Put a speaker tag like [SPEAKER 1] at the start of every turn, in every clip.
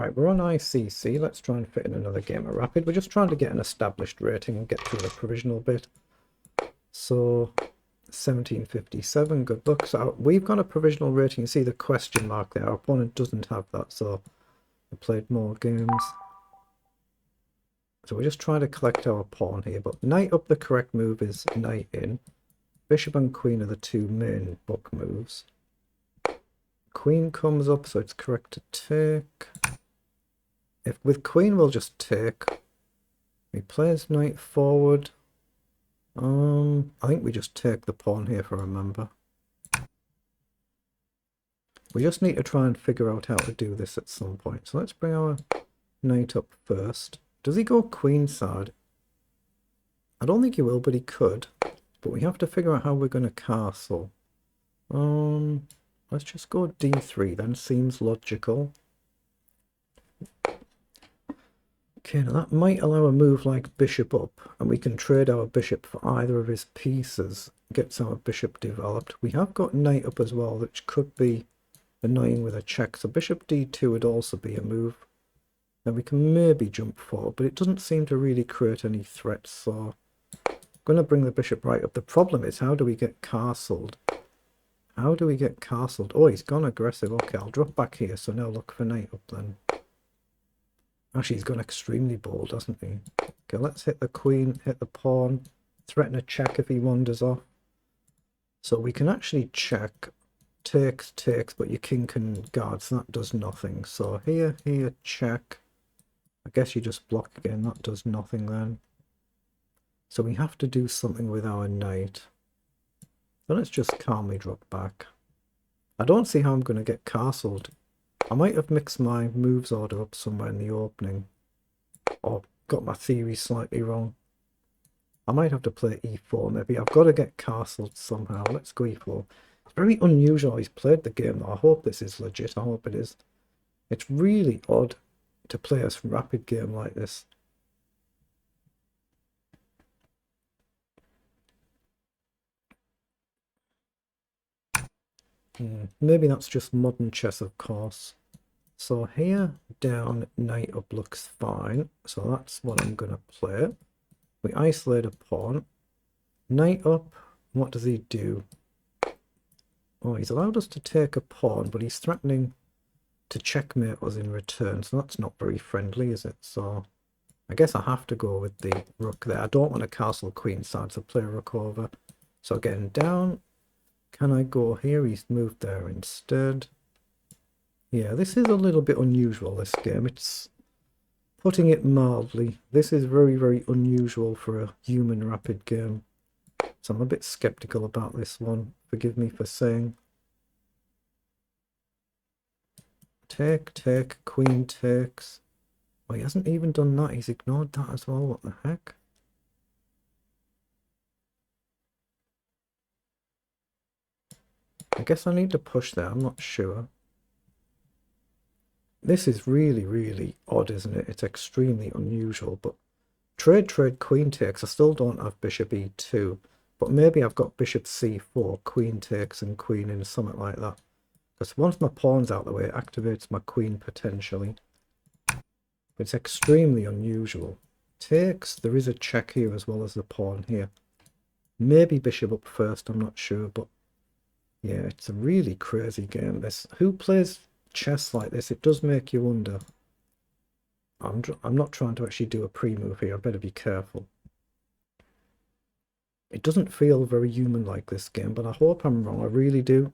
[SPEAKER 1] Right, we're on ICC. Let's try and fit in another game of Rapid. We're just trying to get an established rating and get through the provisional bit. So, 1757, good luck. So we've got a provisional rating. You see the question mark there. Our opponent doesn't have that, so we played more games. So we're just trying to collect our pawn here. But knight up, the correct move is knight in. Bishop and queen are the two main book moves. Queen comes up, so it's correct to take. If with queen, we'll just take. He plays knight forward. I think we just take the pawn here, if I remember. We just need to try and figure out how to do this at some point. So let's bring our knight up first. Does he go queenside? I don't think he will, but he could. But we have to figure out how we're going to castle. Let's just go d3 then. Seems logical. Okay, now that might allow a move like bishop up, and we can trade our bishop for either of his pieces. Gets our bishop developed. We have got knight up as well, which could be annoying with a check. So bishop d2 would also be a move. Now we can maybe jump forward, but it doesn't seem to really create any threats. So I'm going to bring the bishop right up. The problem is, how do we get castled? How do we get castled? Oh, he's gone aggressive. Okay, I'll drop back here. So now look for knight up then. Actually, he's gone extremely bold, hasn't he? Okay, let's hit the queen, hit the pawn, threaten a check if he wanders off. So we can actually check. Takes, but your king can guard, so that does nothing. So here, check. I guess you just block again. That does nothing then. So we have to do something with our knight. So let's just calmly drop back. I don't see how I'm going to get castled. I might have mixed my moves order up somewhere in the opening, or got my theory slightly wrong. I might have to play e4 maybe. I've got to get castled somehow. Let's go e4. It's very unusual he's played the game though. I hope this is legit. I hope it is. It's really odd to play a rapid game like this. Maybe that's just modern chess, of course. So here, down, knight up looks fine. So that's what I'm going to play. We isolate a pawn. Knight up, what does he do? Oh, he's allowed us to take a pawn, but he's threatening to checkmate us in return. So that's not very friendly, is it? So I guess I have to go with the rook there. I don't want to castle queenside, so play rook over. So again, down. Can I go here? He's moved there instead. Yeah, this is a little bit unusual, this game. It's, putting it mildly, this is very, very unusual for a human rapid game. So I'm a bit skeptical about this one. Forgive me for saying. Take, queen takes. Oh, he hasn't even done that. He's ignored that as well. What the heck? I guess I need to push there. I'm not sure. This is really, really odd, isn't it? It's extremely unusual. But trade, queen takes. I still don't have bishop e2. But maybe I've got bishop c4, queen takes and queen in, something like that. Because once my pawn's out of the way, it activates my queen potentially. It's extremely unusual. Takes, there is a check here as well as the pawn here. Maybe bishop up first, I'm not sure, but yeah, it's a really crazy game. This, who plays chess like this? It does make you wonder. I'm not trying to actually do a pre-move here. I better be careful. It doesn't feel very human-like, this game, but I hope I'm wrong. I really do.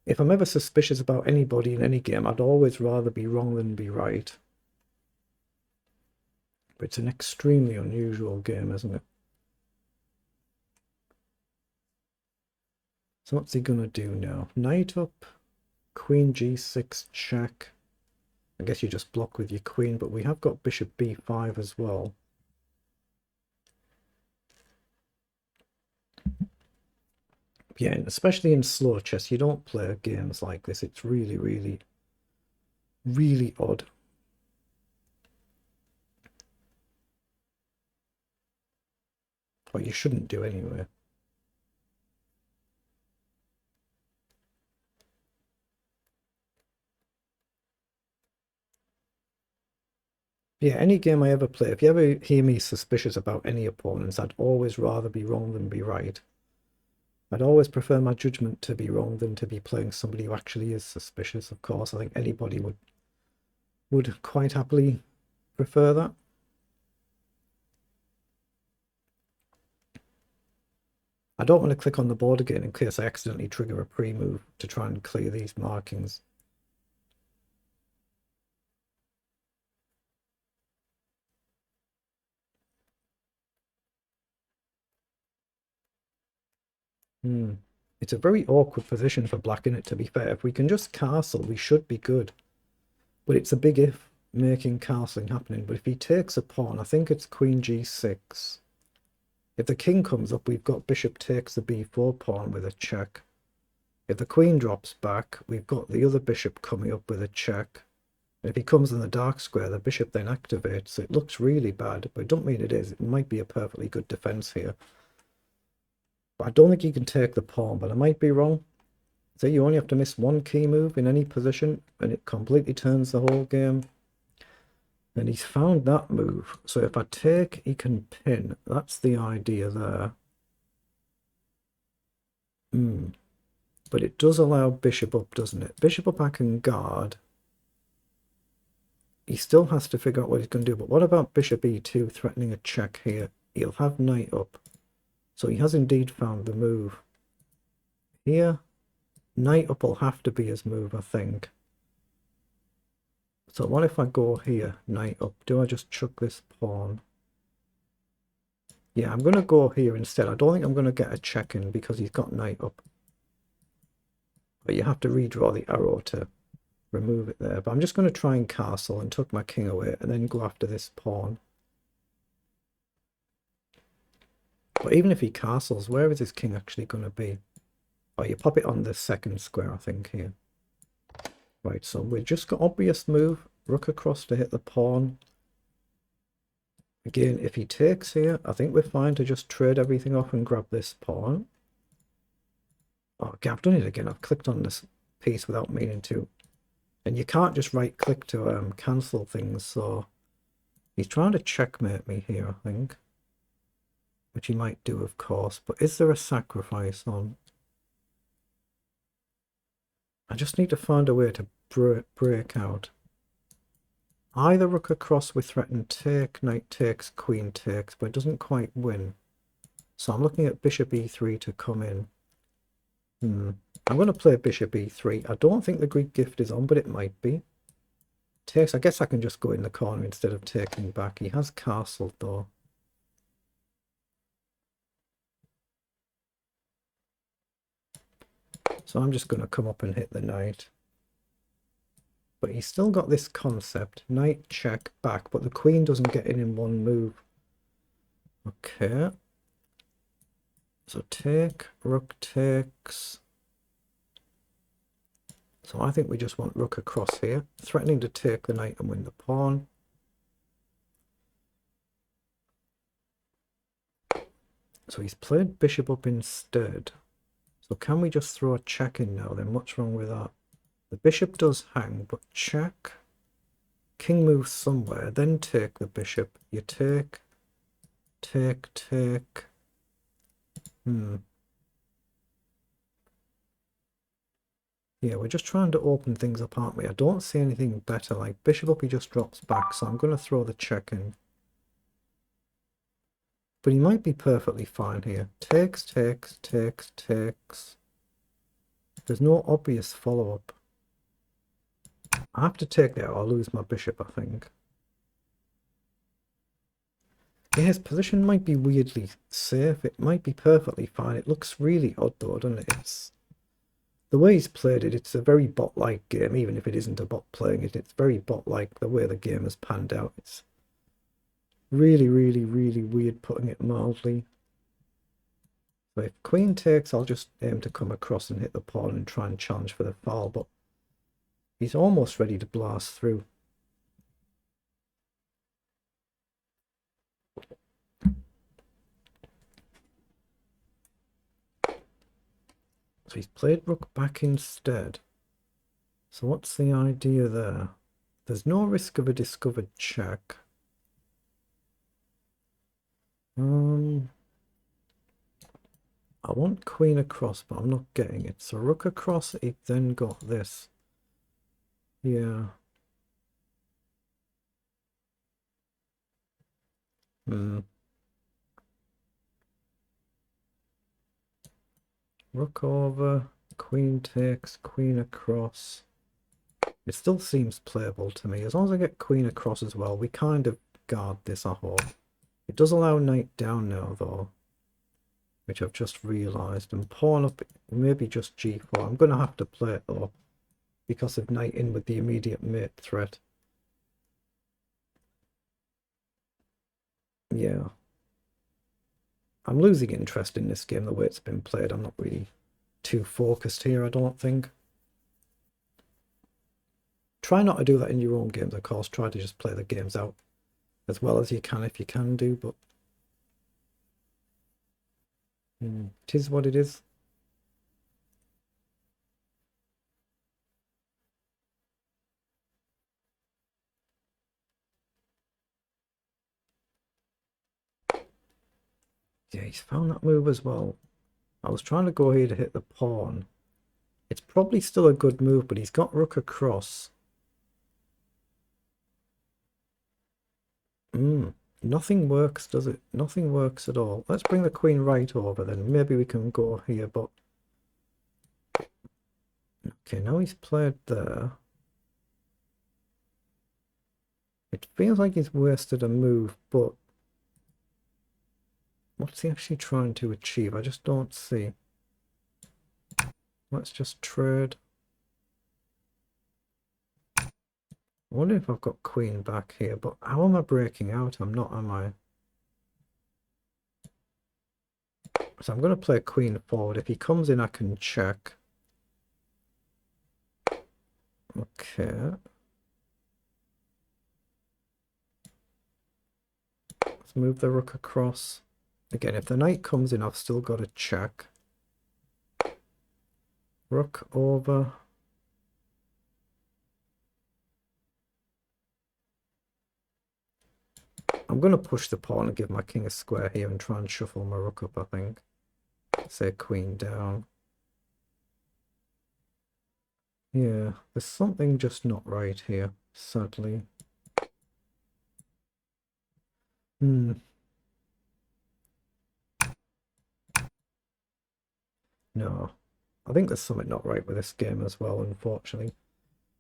[SPEAKER 1] If I'm ever suspicious about anybody in any game, I'd always rather be wrong than be right. But it's an extremely unusual game, isn't it? So what's he gonna do now? Knight up, queen g6 check. I guess you just block with your queen, but we have got bishop b5 as well. Yeah, especially in slow chess, you don't play games like this. It's really, really, really odd. Or you shouldn't do anyway. Yeah, any game I ever play, if you ever hear me suspicious about any opponents, I'd always rather be wrong than be right. I'd always prefer my judgment to be wrong than to be playing somebody who actually is suspicious. Of course, I think anybody would quite happily prefer that. I don't want to click on the board again in case I accidentally trigger a pre-move to try and clear these markings. It's a very awkward position for black in it, to be fair. If we can just castle, we should be good. But it's a big if making castling happening. But if he takes a pawn, I think it's queen g6. If the king comes up, we've got bishop takes the b4 pawn with a check. If the queen drops back, we've got the other bishop coming up with a check. And if he comes in the dark square, the bishop then activates. So it looks really bad, but I don't mean it is. It might be a perfectly good defense here. But I don't think you can take the pawn, but I might be wrong. So you only have to miss one key move in any position, and it completely turns the whole game. And he's found that move. So if I take, he can pin. That's the idea there. But it does allow bishop up, doesn't it? Bishop up I can guard. He still has to figure out what he's going to do. But what about bishop e2 threatening a check here? He'll have knight up. So he has indeed found the move. Here, knight up will have to be his move, I think. So what if I go here, knight up? Do I just chuck this pawn? Yeah, I'm going to go here instead. I don't think I'm going to get a check in because he's got knight up. But you have to redraw the arrow to remove it there. But I'm just going to try and castle and tuck my king away and then go after this pawn. But even if he castles, where is his king actually going to be? Oh, you pop it on the second square, I think, here. Right, so we've just got obvious move. Rook across to hit the pawn. Again, if he takes here, I think we're fine to just trade everything off and grab this pawn. Oh, okay, I've done it again. I've clicked on this piece without meaning to. And you can't just right click to cancel things, so he's trying to checkmate me here, I think. Which he might do, of course. But is there a sacrifice on? I just need to find a way to break out. Either rook across with threatened take, knight takes, queen takes, but it doesn't quite win. So I'm looking at bishop e3 to come in. I'm going to play bishop e3. I don't think the Greek gift is on, but it might be. Takes. I guess I can just go in the corner instead of taking back. He has castled though. So I'm just going to come up and hit the knight. But he's still got this concept. Knight check back, but the queen doesn't get in one move. Okay. So take, rook takes. So I think we just want rook across here, threatening to take the knight and win the pawn. So he's played bishop up instead. So can we just throw a check in now then? What's wrong with that? The bishop does hang, but check. King moves somewhere, then take the bishop. You take, take. Yeah, we're just trying to open things up, aren't we? I don't see anything better. Like bishop up, he just drops back, so I'm going to throw the check in. But he might be perfectly fine here. Takes. There's no obvious follow-up. I have to take that or I'll lose my bishop, I think. Yeah, his position might be weirdly safe. It might be perfectly fine. It looks really odd though, doesn't it? It's the way he's played it, it's a very bot-like game, even if it isn't a bot playing it. It's very bot-like the way the game has panned out. It's really weird, putting it mildly. So if queen takes, I'll just aim to come across and hit the pawn and try and challenge for the foul, but he's almost ready to blast through. So he's played rook back instead. So what's the idea there? There's no risk of a discovered check. I want queen across, but I'm not getting it. So rook across, it then got this. Yeah. Rook over, queen takes, queen across. It still seems playable to me. As long as I get queen across as well, we kind of guard this, I hope. It does allow knight down now, though, which I've just realised. And pawn up, maybe just g4. I'm going to have to play it, though, because of knight in with the immediate mate threat. Yeah. I'm losing interest in this game, the way it's been played. I'm not really too focused here, I don't think. Try not to do that in your own games, of course. Try to just play the games out as well as you can if you can do, but it is what it is. Yeah, he's found that move as well. I was trying to go here to hit the pawn. It's probably still a good move, but he's got rook across. Nothing works, does it? Nothing works at all. Let's bring the queen right over then. Maybe we can go here, but... Okay, now he's played there. It feels like he's wasted a move, but... What's he actually trying to achieve? I just don't see. Let's just trade. I wonder if I've got queen back here, but how am I breaking out? I'm not, am I? So I'm going to play queen forward. If he comes in, I can check. Okay. Let's move the rook across. Again, if the knight comes in, I've still got to check. Rook over. I'm going to push the pawn and give my king a square here and try and shuffle my rook up, I think. Say queen down. Yeah, there's something just not right here, sadly. No, I think there's something not right with this game as well, unfortunately.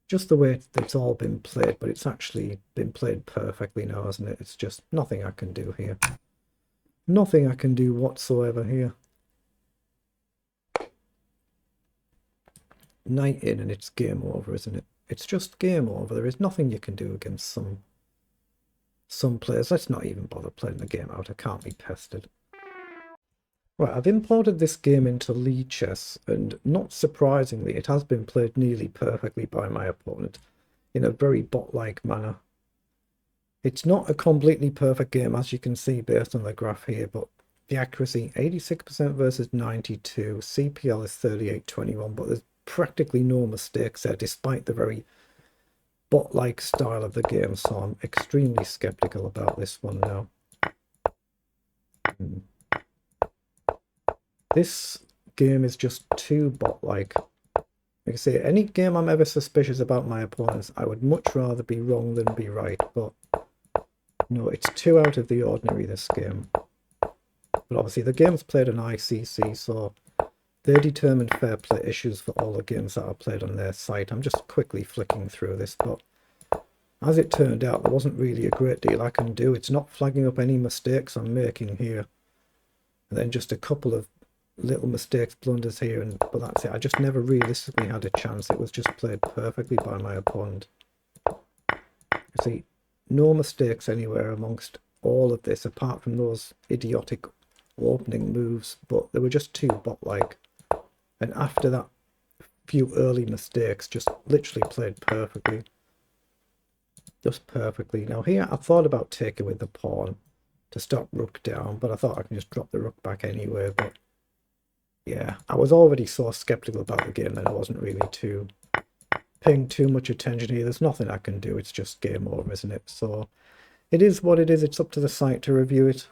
[SPEAKER 1] Just the way it's all been played, but it's actually been played perfectly now, hasn't it? It's just nothing I can do here. Nothing I can do whatsoever here. Knight in and it's game over, isn't it? It's just game over. There is nothing you can do against some players. Let's not even bother playing the game out. I can't be pestered. Right, I've imported this game into lichess, and not surprisingly, it has been played nearly perfectly by my opponent in a very bot-like manner. It's not a completely perfect game, as you can see based on the graph here, but the accuracy 86% versus 92, CPL is 38.21, but there's practically no mistakes there, despite the very bot-like style of the game, so I'm extremely skeptical about this one now. This game is just too bot-like. Like I say, any game I'm ever suspicious about my opponents, I would much rather be wrong than be right, but no, it's too out of the ordinary, this game. But obviously the game's played on ICC, so they determine fair play issues for all the games that are played on their site. I'm just quickly flicking through this, but as it turned out, there wasn't really a great deal I can do. It's not flagging up any mistakes I'm making here. And then just a couple of little mistakes, blunders here, but that's it. I just never realistically had a chance. It was just played perfectly by my opponent. See, no mistakes anywhere amongst all of this, apart from those idiotic opening moves, but they were just too bot-like. And after that few early mistakes, just literally played perfectly. Just perfectly. Now here, I thought about taking with the pawn to stop rook down, but I thought I can just drop the rook back anyway, but yeah, I was already so skeptical about the game that I wasn't really paying too much attention here. There's nothing I can do. It's just game over, isn't it? So it is what it is. It's up to the site to review it.